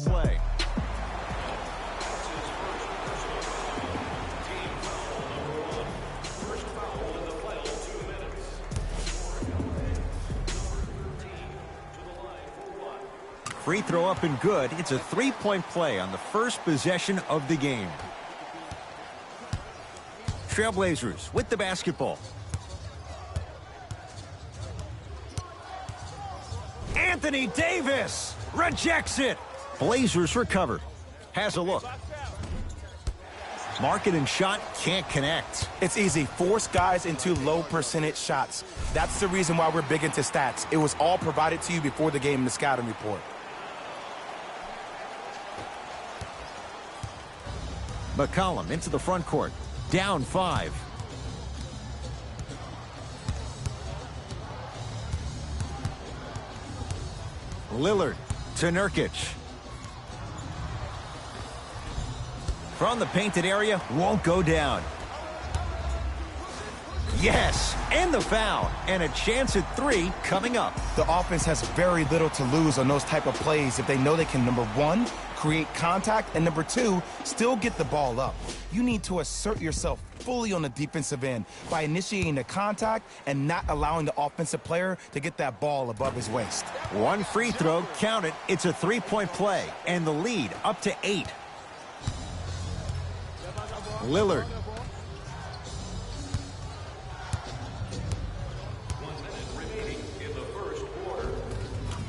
play. Free throw up and good. It's a three-point play on the first possession of the game. Trailblazers with the basketball. Anthony Davis rejects it. Blazers recover. Has a look. Marketing shot can't connect. It's easy. Force guys into low percentage shots. That's the reason why we're big into stats. It was all provided to you before the game in the scouting report. McCollum into the front court. Down 5. Lillard to Nurkic. From the painted area, won't go down. Yes, and the foul, and a chance at 3 coming up. The offense has very little to lose on those type of plays if they know they can, number 1, create contact, and number 2, still get the ball up. You need to assert yourself fully on the defensive end by initiating the contact and not allowing the offensive player to get that ball above his waist. 1 free throw, count it. It's a 3-point play, and the lead up to 8. Lillard.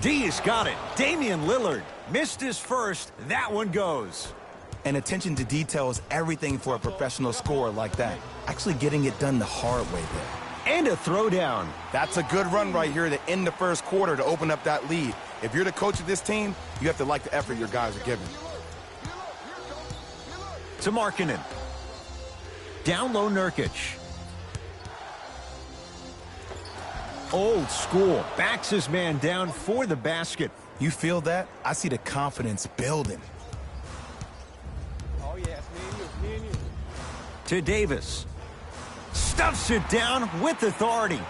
D's got it. Damian Lillard missed his first. That one goes. And attention to detail is everything for a professional scorer like that. Actually getting it done the hard way there. And a throwdown. That's a good run right here to end the first quarter to open up that lead. If you're the coach of this team, you have to like the effort your guys are giving. To Markkanen. Down low Nurkic. Old school. Backs his man down for the basket. You feel that? I see the confidence building. Oh, yes, me and you. To Davis. Stuffs it down with authority.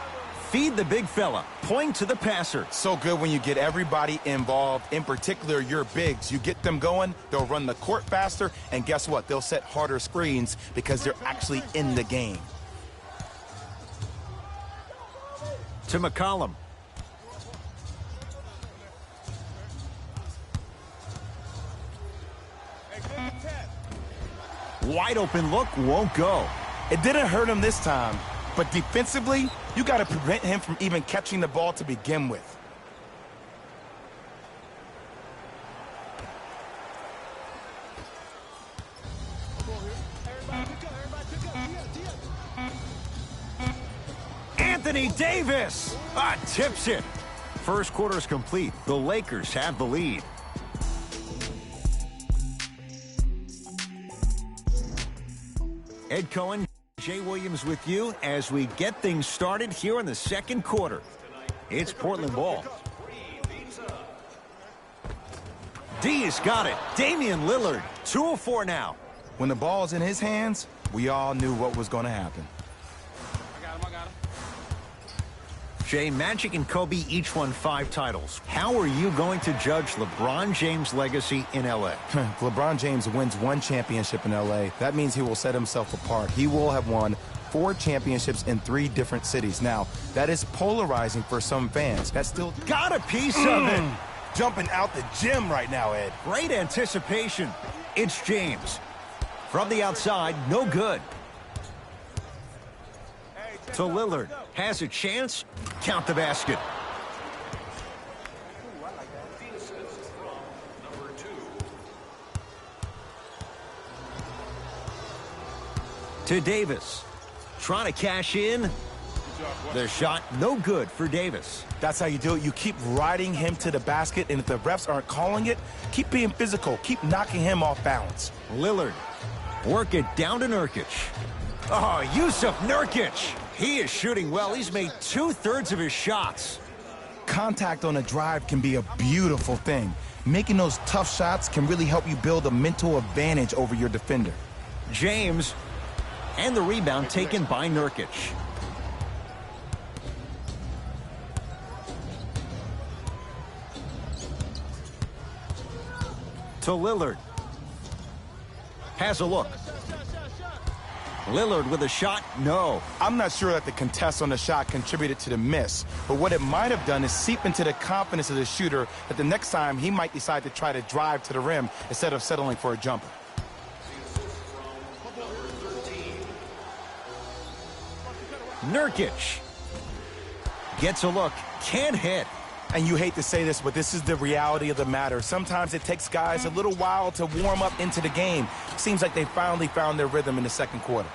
Feed the big fella. Point to the passer. So good when you get everybody involved, in particular your bigs. You get them going, they'll run the court faster, and guess what? They'll set harder screens because they're actually in the game. To McCollum. Wide open look, won't go. It didn't hurt him this time, but defensively, you got to prevent him from even catching the ball to begin with. Anthony Davis tips it. First quarter is complete. The Lakers have the lead. Ed Cohen, Jay Williams with you as we get things started here in the second quarter. It's Portland ball. D has got it. Damian Lillard, 2 of 4 now. When the ball's in his hands, we all knew what was going to happen. I got him. Jay, Magic and Kobe each won 5 titles. How are you going to judge LeBron James' legacy in L.A.? If LeBron James wins 1 championship in L.A., that means he will set himself apart. He will have won 4 championships in 3 different cities. Now, that is polarizing for some fans. That's still Got a piece of it. Jumping out the gym right now, Ed. Great anticipation. It's James. From the outside, no good. To Lillard. Has a chance. Count the basket. To Davis. Trying to cash in. The shot no good for Davis. That's how you do it. You keep riding him to the basket, and if the refs aren't calling it, keep being physical. Keep knocking him off balance. Lillard. Work it down to Nurkic. Oh, Jusuf Nurkic. He is shooting well. He's made 2/3 of his shots. Contact on a drive can be a beautiful thing. Making those tough shots can really help you build a mental advantage over your defender. James. And the rebound taken by Nurkic. To Lillard. Has a look. Lillard with a shot, no. I'm not sure that the contest on the shot contributed to the miss, but what it might have done is seep into the confidence of the shooter that the next time he might decide to try to drive to the rim instead of settling for a jumper. Nurkic gets a look, can't hit. And you hate to say this, but this is the reality of the matter. Sometimes it takes guys a little while to warm up into the game. Seems like they finally found their rhythm in the second quarter.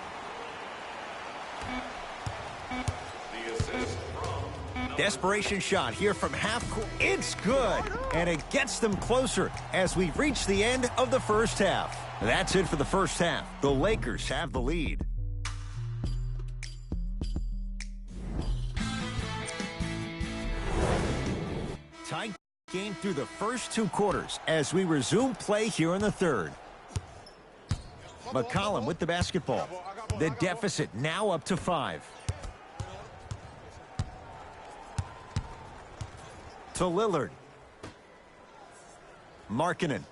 Desperation shot here from half court. It's good, and it gets them closer as we reach the end of the first half. That's it for the first half. The Lakers have the lead. Tight game through the first two quarters as we resume play here in the third. McCollum with the basketball. The deficit now up to 5. To Lillard. Markkanen.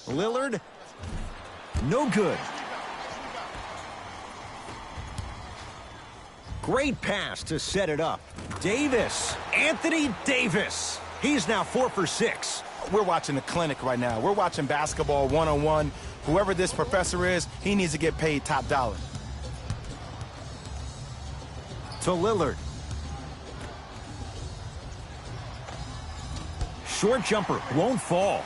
Lillard. No good. Great pass to set it up. Davis. Anthony Davis. He's now 4 for 6. We're watching a clinic right now. We're watching basketball one-on-one. Whoever this professor is, he needs to get paid top dollar. To Lillard. Short jumper won't fall.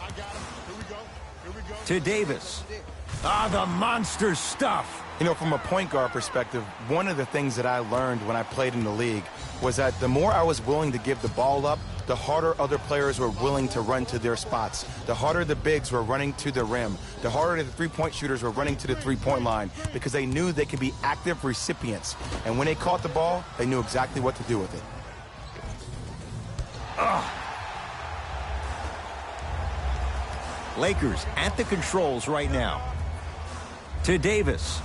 I got him. Here we go. To Davis. Ah, the monster stuff. You know, from a point guard perspective, one of the things that I learned when I played in the league was that the more I was willing to give the ball up, the harder other players were willing to run to their spots. The harder the bigs were running to the rim. The harder the three-point shooters were running to the three-point line because they knew they could be active recipients. And when they caught the ball, they knew exactly what to do with it. Lakers at the controls right now. To Davis.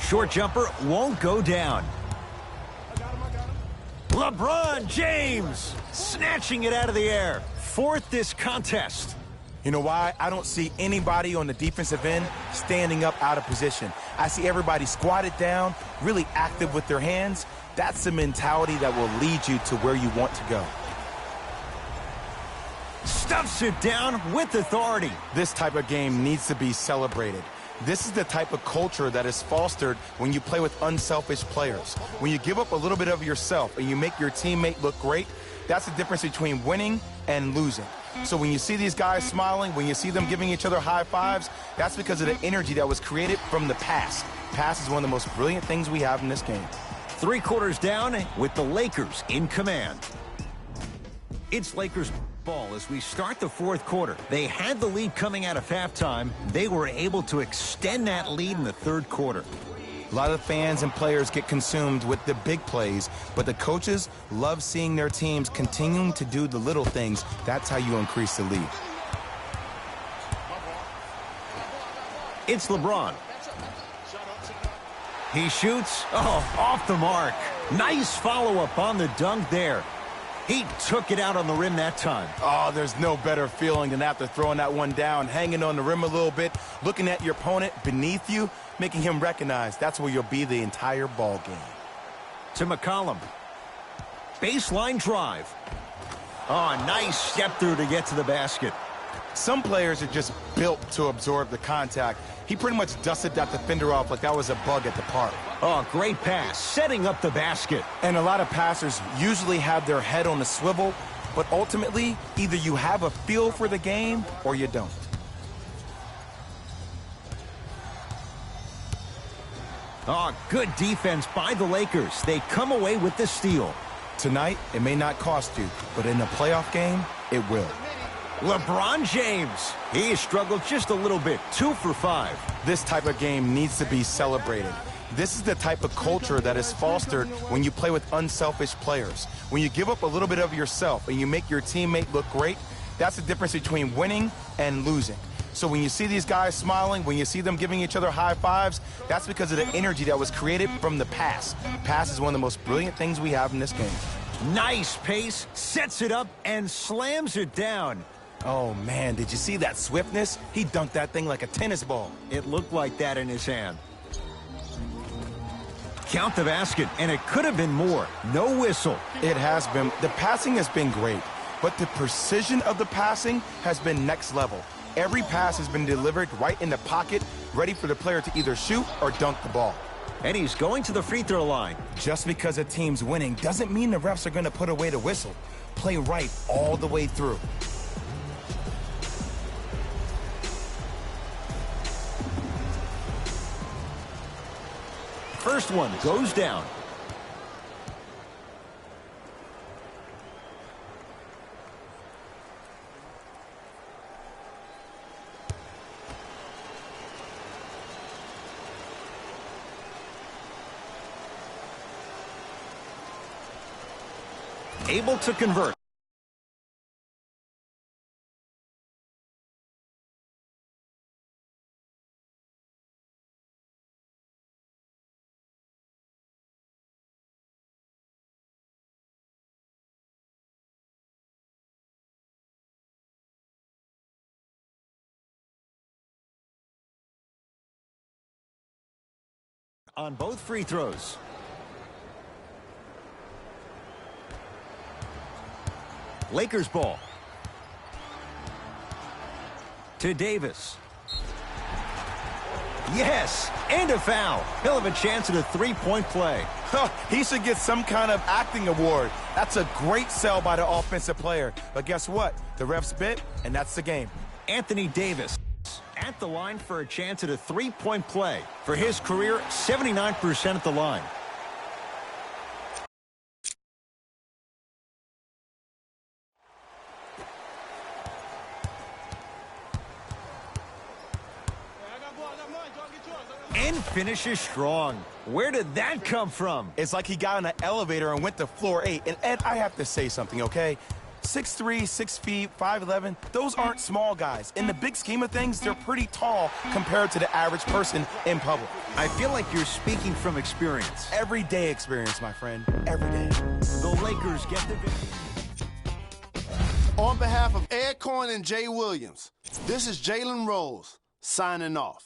Short jumper won't go down. LeBron James snatching it out of the air. Fourth this contest. You know why? I don't see anybody on the defensive end standing up out of position. I see everybody squatted down, really active with their hands. That's the mentality that will lead you to where you want to go. Stuffs it down with authority. This type of game needs to be celebrated. This is the type of culture that is fostered when you play with unselfish players. When you give up a little bit of yourself and you make your teammate look great, that's the difference between winning and losing. So when you see these guys smiling, when you see them giving each other high fives, that's because of the energy that was created from the pass. Pass is one of the most brilliant things we have in this game. 3 quarters down with the Lakers in command. It's Lakers ball as we start the fourth quarter. They had the lead coming out of halftime. They were able to extend that lead in the third quarter. A lot of fans and players get consumed with the big plays, but the coaches love seeing their teams continuing to do the little things. That's how you increase the lead. It's LeBron. He shoots. Oh, off the mark. Nice follow-up on the dunk there. He took it out on the rim that time. Oh, there's no better feeling than after throwing that one down, hanging on the rim a little bit, looking at your opponent beneath you, making him recognize that's where you'll be the entire ball game. To McCollum. Baseline drive. Oh, nice step through to get to the basket. Some players are just built to absorb the contact. He pretty much dusted that defender off like that was a bug at the park. Oh, great pass, setting up the basket. And a lot of passers usually have their head on a swivel, but ultimately, either you have a feel for the game or you don't. Oh, good defense by the Lakers. They come away with the steal. Tonight, it may not cost you, but in a playoff game, it will. LeBron James. He has struggled just a little bit. 2 for 5. This type of game needs to be celebrated. This is the type of culture that is fostered when you play with unselfish players. When you give up a little bit of yourself and you make your teammate look great, that's the difference between winning and losing. So when you see these guys smiling, when you see them giving each other high fives, that's because of the energy that was created from the pass. Pass is one of the most brilliant things we have in this game. Nice pace, sets it up, and slams it down. Oh, man, did you see that swiftness? He dunked that thing like a tennis ball. It looked like that in his hand. Count the basket, and it could have been more. No whistle. It has been. The passing has been great, but the precision of the passing has been next level. Every pass has been delivered right in the pocket, ready for the player to either shoot or dunk the ball. And he's going to the free throw line. Just because a team's winning doesn't mean the refs are going to put away the whistle. Play right all the way through. First one goes down. Able to convert. On both free throws. Lakers ball. To Davis. Yes, and a foul. He'll have a chance at a three-point play. He should get some kind of acting award. That's a great sell by the offensive player. But guess what? The refs bit, and that's the game. Anthony Davis at the line for a chance at a three-point play. For his career, 79% at the line. And finishes strong. Where did that come from? It's like he got in an elevator and went to floor 8. And Ed, I have to say something, okay? 6'3", 6 feet, 5'11", those aren't small guys. In the big scheme of things, they're pretty tall compared to the average person in public. I feel like you're speaking from experience. Everyday experience, my friend. Every day. The Lakers get the victory. On behalf of Ed Coyne and Jay Williams, this is Jalen Rose signing off.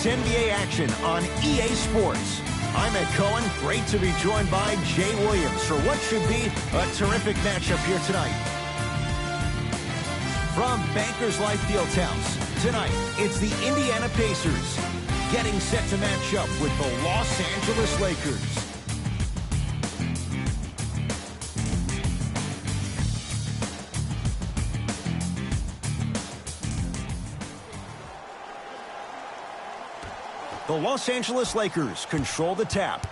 It's NBA action on EA Sports. I'm Ed Cohen. Great to be joined by Jay Williams for what should be a terrific matchup here tonight. From Bankers Life Fieldhouse, tonight it's the Indiana Pacers getting set to match up with the Los Angeles Lakers. The Los Angeles Lakers control the tap.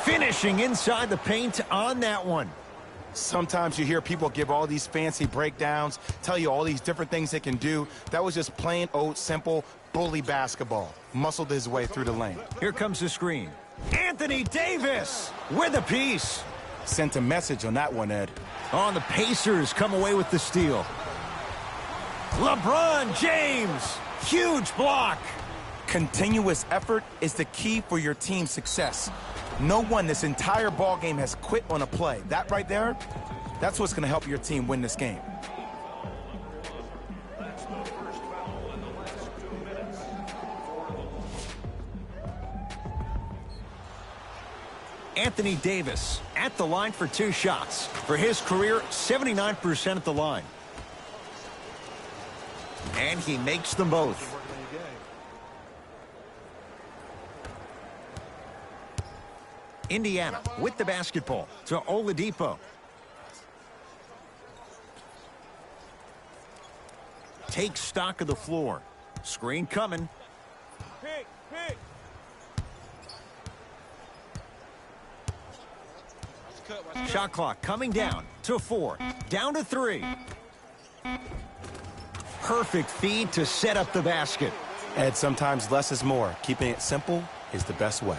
Finishing inside the paint on that one. Sometimes you hear people give all these fancy breakdowns, tell you all these different things they can do. That was just plain old simple bully basketball. Muscled his way through the lane. Here comes the screen. Anthony Davis with a piece. Sent a message on that one, Ed. On the Pacers come away with the steal. LeBron James, huge block. Continuous effort is the key for your team's success. No one this entire ball game has quit on a play. That right there, that's what's going to help your team win this game. Anthony Davis at the line for 2 shots. For his career, 79% at the line. And he makes them both. Indiana with the basketball to Oladipo. Takes stock of the floor. Screen coming. Shot clock coming down to 4. Down to 3. Perfect feed to set up the basket. Ed, sometimes less is more. Keeping it simple is the best way.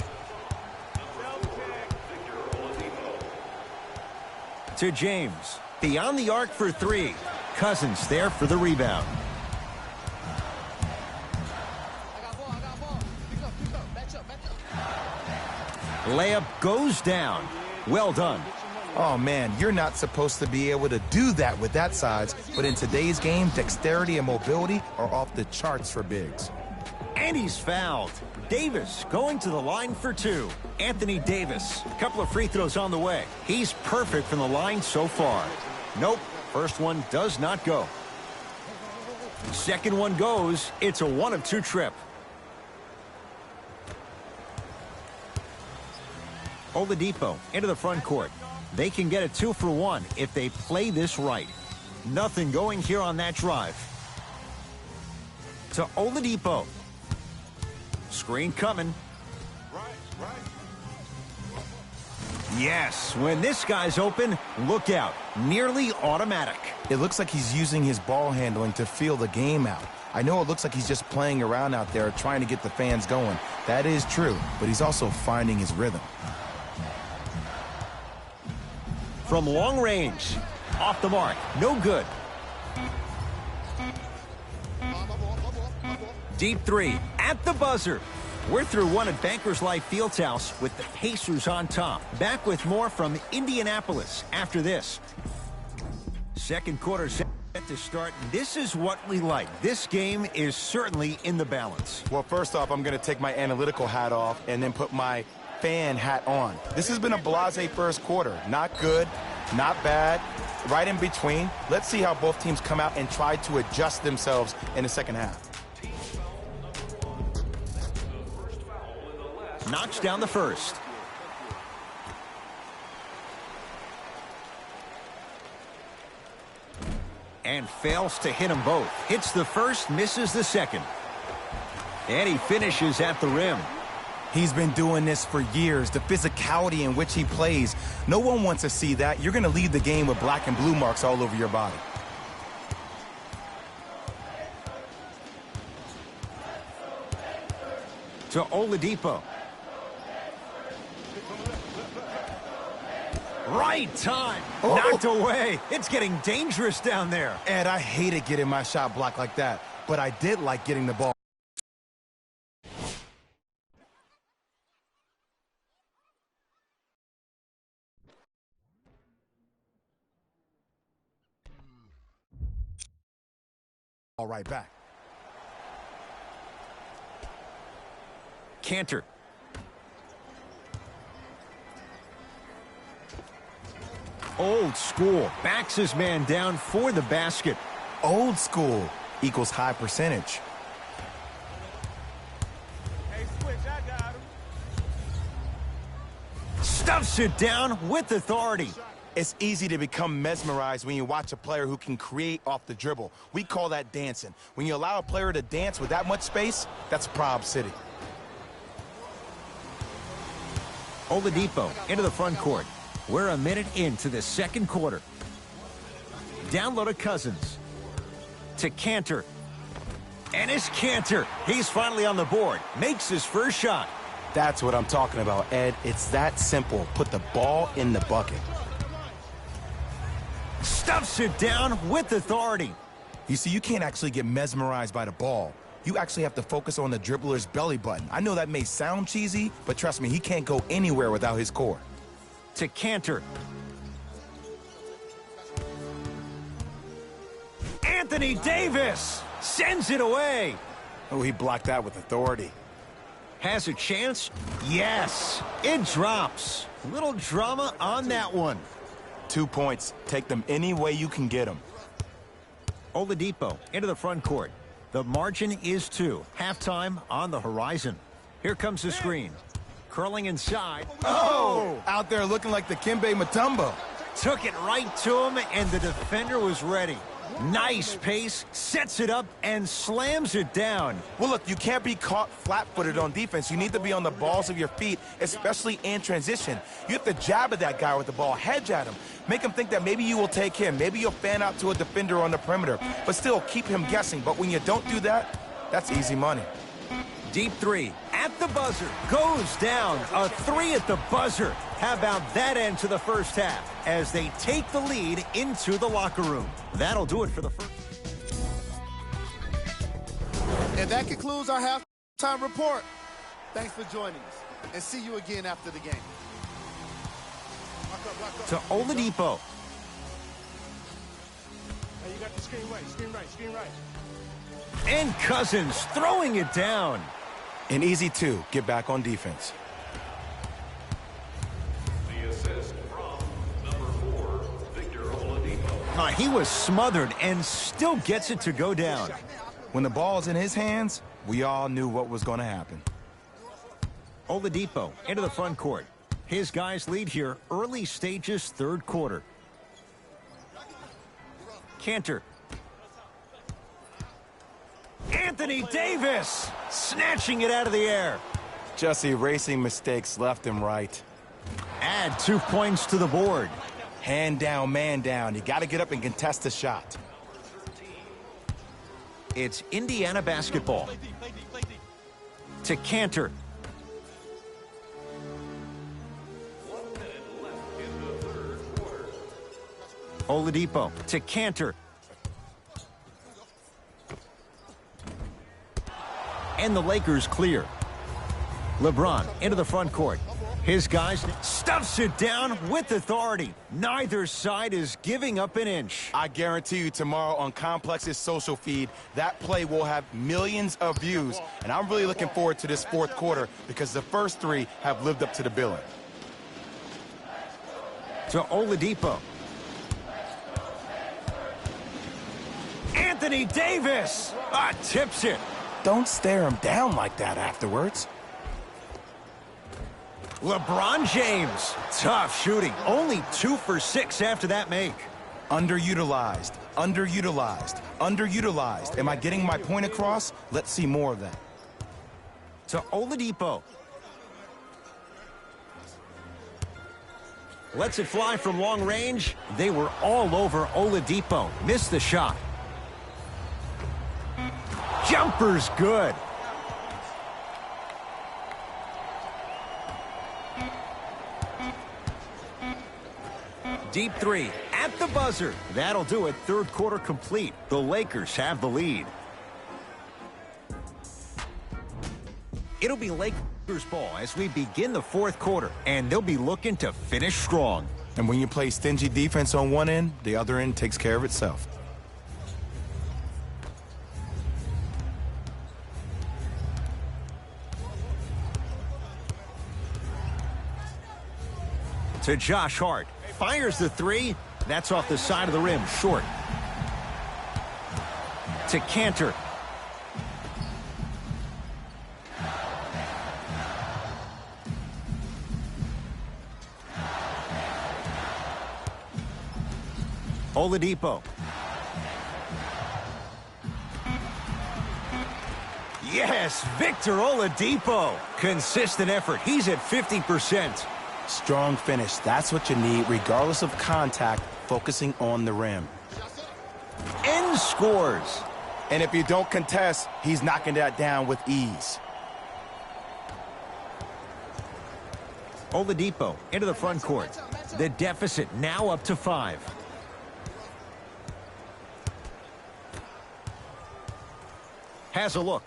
To James. Beyond the arc for 3. Cousins there for the rebound. Layup goes down. Well done. Oh, man, you're not supposed to be able to do that with that size, but in today's game, dexterity and mobility are off the charts for bigs. And he's fouled. Davis going to the line for 2. Anthony Davis, a couple of free throws on the way. He's perfect from the line so far. Nope, first one does not go. Second one goes. It's a 1 of 2 trip. Oladipo into the front court. They can get a 2 for 1 if they play this right. Nothing going here on that drive. To Oladipo. Screen coming. Yes, when this guy's open, look out. Nearly automatic. It looks like he's using his ball handling to feel the game out. I know it looks like he's just playing around out there trying to get the fans going. That is true, but he's also finding his rhythm. From long range. Off the mark. No good. Deep 3 at the buzzer. We're through 1 at Bankers Life Fieldhouse with the Pacers on top. Back with more from Indianapolis after this. Second quarter set to start. This is what we like. This game is certainly in the balance. Well, first off, I'm going to take my analytical hat off and then put my fan hat on. This has been a blasé first quarter. Not good, not bad, right in between. Let's see how both teams come out and try to adjust themselves in the second half. Knocks down the first. And fails to hit them both. Hits the first, misses the second. And he finishes at the rim. He's been doing this for years, the physicality in which he plays. No one wants to see that. You're going to leave the game with black and blue marks all over your body. To Oladipo. Right time. Oh. Knocked away. It's getting dangerous down there. Ed, I hated getting my shot blocked like that, but I did like getting the ball. right back. Kanter. Old school. Backs his man down for the basket. Old school equals high percentage. Hey, switch, I got him. Stuffs it down with authority. It's easy to become mesmerized when you watch a player who can create off the dribble. We call that dancing. When you allow a player to dance with that much space, that's Prob City. Oladipo into the front court. We're a minute into the second quarter. Down low to Cousins. To Kanter. And it's Kanter. He's finally on the board. Makes his first shot. That's what I'm talking about, Ed. It's that simple. Put the ball in the bucket. Stuffs it down with authority. You see, you can't actually get mesmerized by the ball. You actually have to focus on the dribbler's belly button. I know that may sound cheesy, but trust me, he can't go anywhere without his core. To Kanter. Anthony Davis sends it away. Oh, he blocked that with authority. Has a chance? Yes. It drops. Little drama on that one. 2 points. Take them any way you can get them. Oladipo into the front court. The margin is 2. Halftime on the horizon. Here comes the screen. Curling inside. Oh! Out there looking like the Kimbe Mutombo. Took it right to him, and the defender was ready. Nice pace, sets it up, and slams it down. Well, look, you can't be caught flat-footed on defense. You need to be on the balls of your feet, especially in transition. You have to jab at that guy with the ball, hedge at him. Make him think that maybe you will take him. Maybe you'll fan out to a defender on the perimeter. But still, keep him guessing. But when you don't do that, that's easy money. Deep three at the buzzer. Goes down. A 3 at the buzzer. How about that end to the first half as they take the lead into the locker room. That'll do it for the first. And that concludes our halftime report. Thanks for joining us, and see you again after the game. To Oladipo. Hey, you got the screen right, screen right, screen right. And Cousins throwing it down. An easy 2. Get back on defense. The assist from number 4, Victor Oladipo. He was smothered and still gets it to go down. When the ball's in his hands, we all knew what was going to happen. Oladipo into the front court. His guys lead here early stages, third quarter. Kanter. Anthony Davis snatching it out of the air. Just erasing mistakes left and right. Add 2 points to the board. Hand down, man down. You got to get up and contest the shot. It's Indiana basketball. To Kanter. Oladipo to Kanter. And the Lakers clear. LeBron into the front court. His guys stuffs it down with authority. Neither side is giving up an inch. I guarantee you tomorrow on Complex's social feed, that play will have millions of views. And I'm really looking forward to this fourth quarter because the first 3 have lived up to the billing. To Oladipo. Anthony Davis tips it. Don't stare him down like that afterwards. LeBron James. Tough shooting. Only 2 for 6 after that make. Underutilized, underutilized, underutilized. Am I getting my point across? Let's see more of that. To Oladipo. Lets it fly from long range. They were all over Oladipo. Missed the shot. Jumper's good. Deep 3 at the buzzer. That'll do it. Third quarter complete. The Lakers have the lead. It'll be Lakers ball as we begin the fourth quarter, and they'll be looking to finish strong. And when you play stingy defense on one end, the other end takes care of itself. To Josh Hart. Fires the three. That's off the side of the rim, short. To Cantor. Oladipo. Yes, Victor Oladipo. Consistent effort. He's at 50%. Strong finish. That's what you need, regardless of contact, focusing on the rim. And scores. And if you don't contest, he's knocking that down with ease. Oladipo into the front court. The deficit now up to 5. Has a look.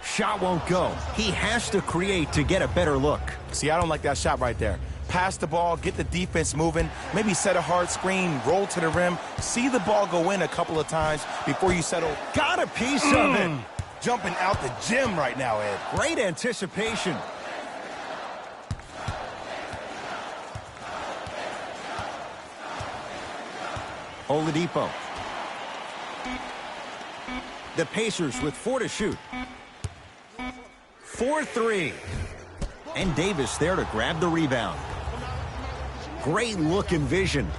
Shot won't go. He has to create to get a better look. See, I don't like that shot right there. Pass the ball, get the defense moving, maybe set a hard screen, roll to the rim, see the ball go in a couple of times before you settle. Got a piece of it. Jumping out the gym right now, Ed. Great anticipation. Oladipo. The Pacers with 4 to shoot. 4-3. And Davis there to grab the rebound. Great look and vision.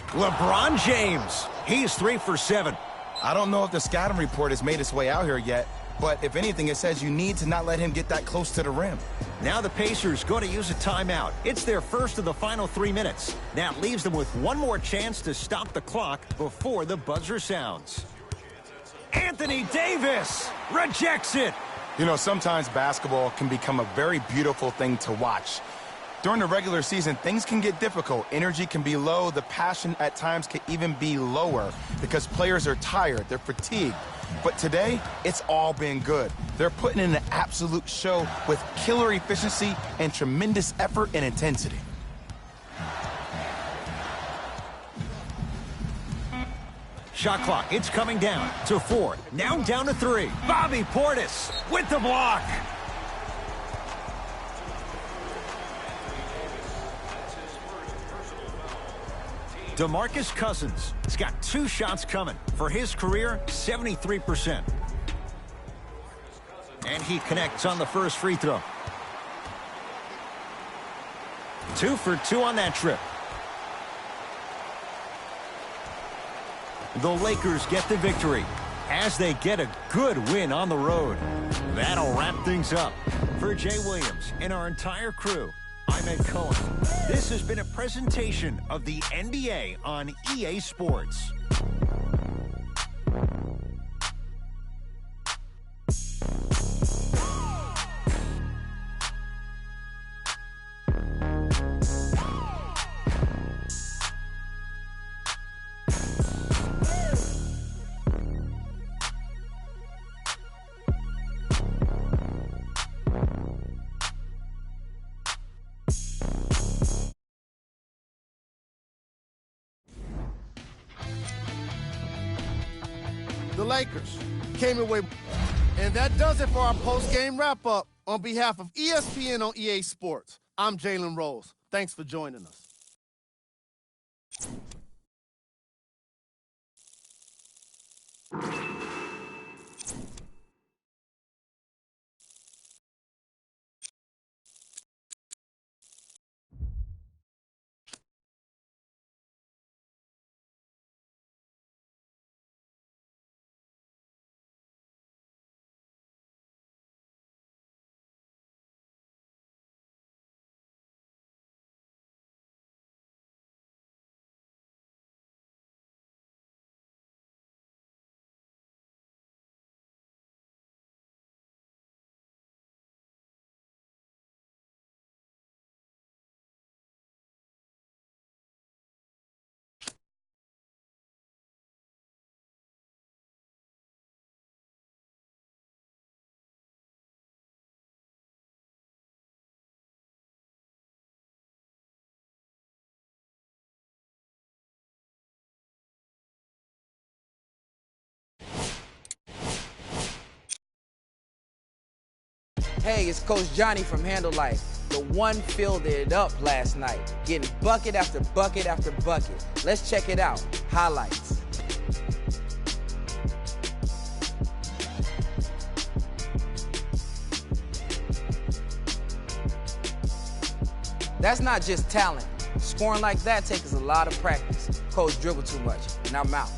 LeBron James. He's 3 for 7. I don't know if the scouting report has made its way out here yet, but if anything, it says you need to not let him get that close to the rim. Now the Pacers going to use a timeout. It's their first of the final 3 minutes. That leaves them with one more chance to stop the clock before the buzzer sounds. Anthony Davis rejects it. You know, sometimes basketball can become a very beautiful thing to watch. During the regular season, things can get difficult. Energy can be low. The passion at times can even be lower because players are tired. They're fatigued. But today, it's all been good. They're putting in an absolute show with killer efficiency and tremendous effort and intensity. Shot clock, it's coming down to 4. Now down to 3. Bobby Portis with the block. DeMarcus Cousins has got 2 shots coming. For his career, 73%. And he connects on the first free throw. 2 for 2 on that trip. The Lakers get the victory as they get a good win on the road. That'll wrap things up. For Jay Williams and our entire crew, I'm Ed Cohen. This has been a presentation of the NBA on EA Sports. The Lakers came away. And that does it for our post-game wrap-up. On behalf of ESPN on EA Sports, I'm Jalen Rose. Thanks for joining us. Hey, it's Coach Johnny from Handle Life. The one filled it up last night, getting bucket after bucket after bucket. Let's check it out. Highlights. That's not just talent. Scoring like that takes a lot of practice. Coach dribble too much, and I'm out.